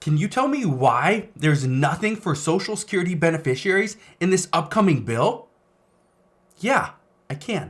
can you tell me why there's nothing for Social Security beneficiaries in this upcoming bill? Yeah, I can.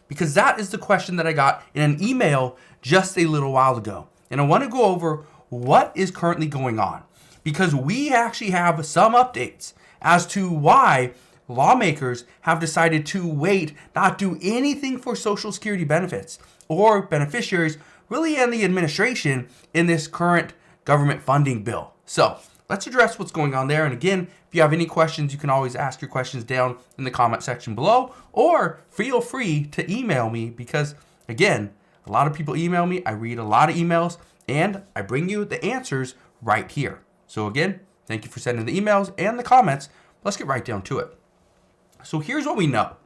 Because that is the question that I got in an email just a little while ago. And I want to go over what is currently going on. Because we actually have some updates as to why lawmakers have decided to wait, not do anything for Social Security benefits or beneficiaries, really, and the administration in this current government funding bill. So let's address what's going on there. And again, if you have any questions, you can always ask your questions down in the comment section below, or feel free to email me because, again, a lot of people email me. I read a lot of emails and I bring you the answers right here. So again, thank you for sending the emails and the comments. Let's get right down to it. So here's what we know.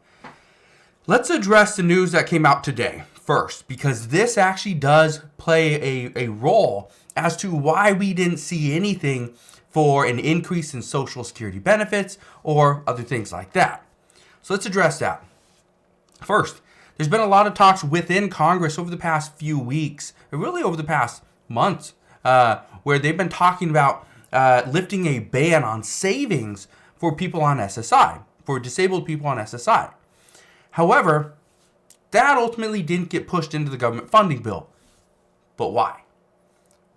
Let's address the news that came out today first, because this actually does play a role as to why we didn't see anything for an increase in Social Security benefits or other things like that. So let's address that. First, there's been a lot of talks within Congress over the past few weeks, or really over the past months, where they've been talking about lifting a ban on savings for people on SSI, for disabled people on SSI. However, that ultimately didn't get pushed into the government funding bill. But why?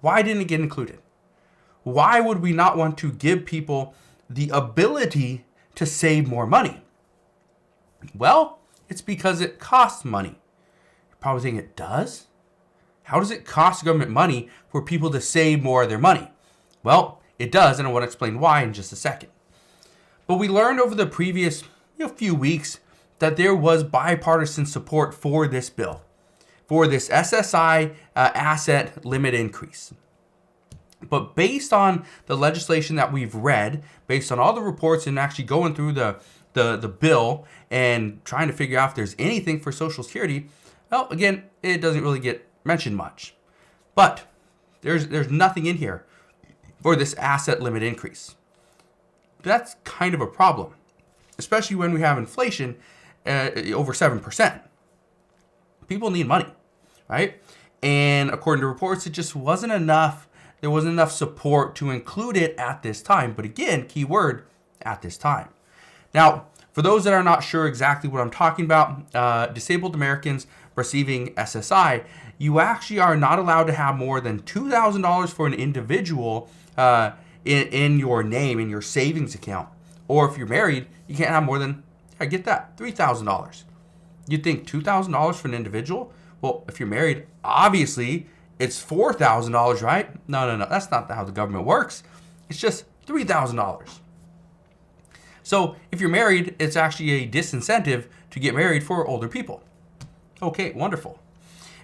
Why didn't it get included? Why would we not want to give people the ability to save more money? Well, it's because it costs money. You're probably thinking it does? How does it cost government money for people to save more of their money? Well, it does, and I want to explain why in just a second. But we learned over the previous few weeks that there was bipartisan support for this bill, for this SSI asset limit increase. But based on the legislation that we've read, based on all the reports and actually going through the bill and trying to figure out if there's anything for Social Security, well, again, it doesn't really get mentioned much. But there's nothing in here for this asset limit increase. That's kind of a problem, especially when we have inflation over 7%. People need money, right? And according to reports, it just wasn't enough. There wasn't enough support to include it at this time. But again, key word, at this time. Now, for those that are not sure exactly what I'm talking about, disabled Americans receiving SSI, you actually are not allowed to have more than $2,000 for an individual in your name, in your savings account. Or if you're married, you can't have more than, I get that, $3,000. You'd think $2,000 for an individual? Well, if you're married, obviously it's $4,000, right? No. That's not how the government works. It's just $3,000. So if you're married, it's actually a disincentive to get married for older people. Okay, wonderful.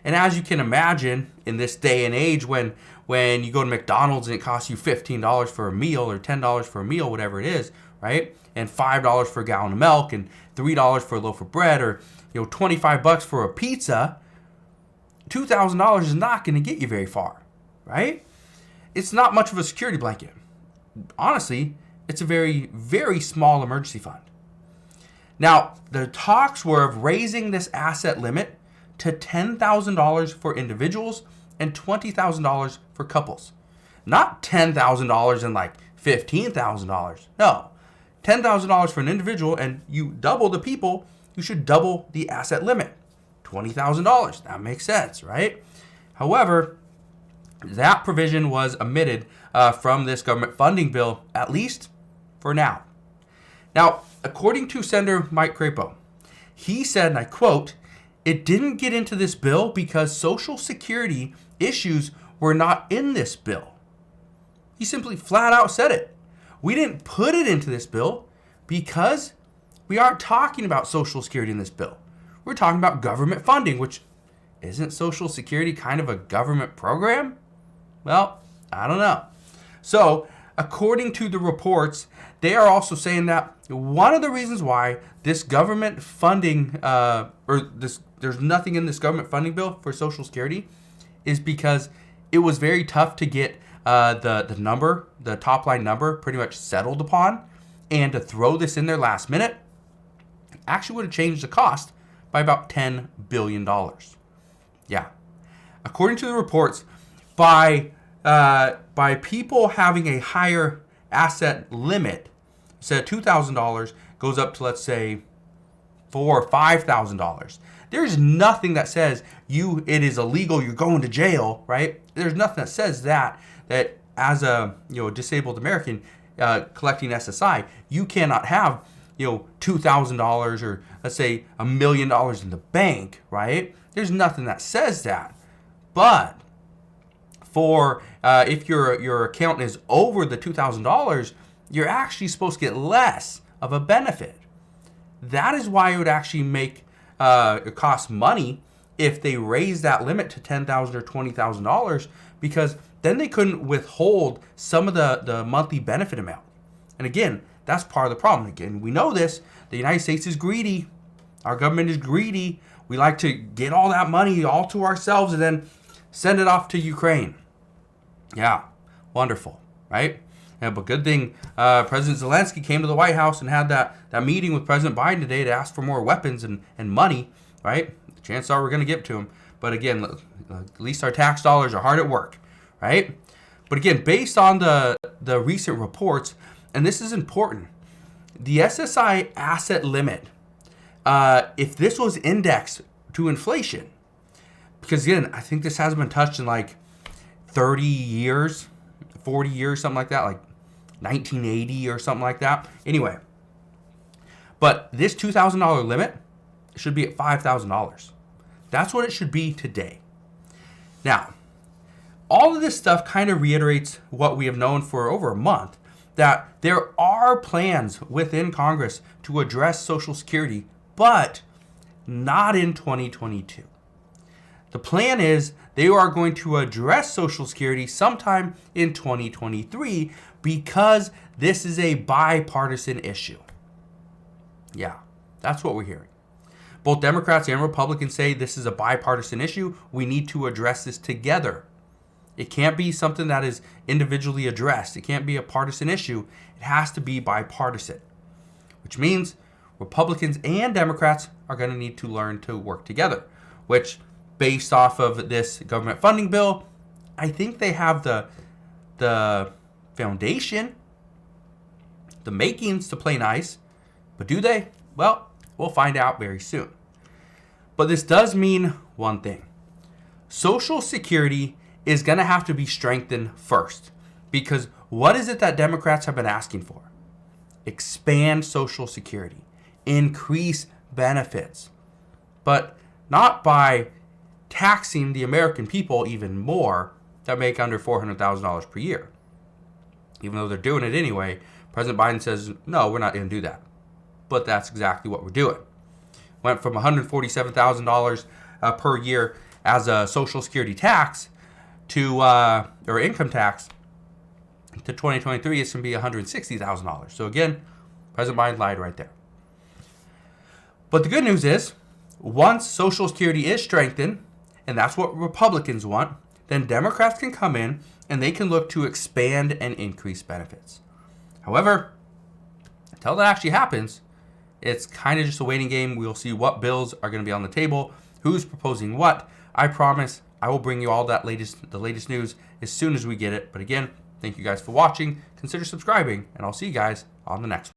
And as you can imagine, in this day and age when you go to McDonald's and it costs you $15 for a meal or $10 for a meal, whatever it is, right? And $5 for a gallon of milk and $3 for a loaf of bread, or $25 for a pizza, $2,000 is not going to get you very far, right? It's not much of a security blanket. Honestly, it's a very, very small emergency fund. Now, the talks were of raising this asset limit to $10,000 for individuals and $20,000 for couples. Not $10,000 and like $15,000. No, $10,000 for an individual, and you double the people, you should double the asset limit. $20,000. That makes sense, right? However, that provision was omitted from this government funding bill, at least for now. Now, according to Senator Mike Crapo, he said, and I quote, "It didn't get into this bill because Social Security issues were not in this bill." He simply flat out said it. We didn't put it into this bill because we aren't talking about Social Security in this bill. We're talking about government funding, which isn't Social Security kind of a government program? Well, I don't know. So, according to the reports, they are also saying that one of the reasons why this government funding, there's nothing in this government funding bill for Social Security, is because it was very tough to get the top line number pretty much settled upon, and to throw this in there last minute actually would have changed the cost by about $10 billion. Yeah. According to the reports, by by people having a higher asset limit, instead of $2,000 goes up to, let's say, $4,000 or $5,000. There's nothing that says it is illegal, you're going to jail, right? There's nothing that says that as a disabled American collecting SSI, you cannot have $2,000 or let's say $1 million in the bank, right? There's nothing that says that. But for if your account is over the $2,000, you're actually supposed to get less of a benefit. That is why it would actually make it cost money if they raise that limit to $10,000 or $20,000, because then they couldn't withhold some of the monthly benefit amount. And again, that's part of the problem. Again, we know this. The United States is greedy. Our government is greedy. We like to get all that money all to ourselves and then send it off to Ukraine. Yeah, wonderful, right? Yeah, but good thing President Zelensky came to the White House and had that meeting with President Biden today to ask for more weapons and money, right? The chances are we're going to give it to him. But again, at least our tax dollars are hard at work, right? But again, based on the recent reports, and this is important, the SSI asset limit, if this was indexed to inflation, because again, I think this hasn't been touched in like 30 years, 40 years, something like that, like 1980 or something like that. Anyway, but this $2,000 limit should be at $5,000. That's what it should be today. Now, all of this stuff kind of reiterates what we have known for over a month, that there are plans within Congress to address Social Security, but not in 2022. The plan is they are going to address Social Security sometime in 2023 because this is a bipartisan issue. Yeah, that's what we're hearing. Both Democrats and Republicans say this is a bipartisan issue. We need to address this together. It can't be something that is individually addressed. It can't be a partisan issue. It has to be bipartisan, which means Republicans and Democrats are going to need to learn to work together, which, based off of this government funding bill, I think they have the foundation, the makings to play nice. But do they? Well, we'll find out very soon. But this does mean one thing. Social Security is going to have to be strengthened first. Because what is it that Democrats have been asking for? Expand Social Security. Increase benefits. But not by taxing the American people even more that make under $400,000 per year. Even though they're doing it anyway, President Biden says, no, we're not going to do that. But that's exactly what we're doing. Went from $147,000 per year as a Social Security tax to, or income tax, to 2023, it's going to be $160,000. So again, President Biden lied right there. But the good news is, once Social Security is strengthened, and that's what Republicans want, then Democrats can come in and they can look to expand and increase benefits. However, until that actually happens, it's kind of just a waiting game. We'll see what bills are going to be on the table, who's proposing what. I promise I will bring you all the latest news as soon as we get it. But again, thank you guys for watching. Consider subscribing, and I'll see you guys on the next one.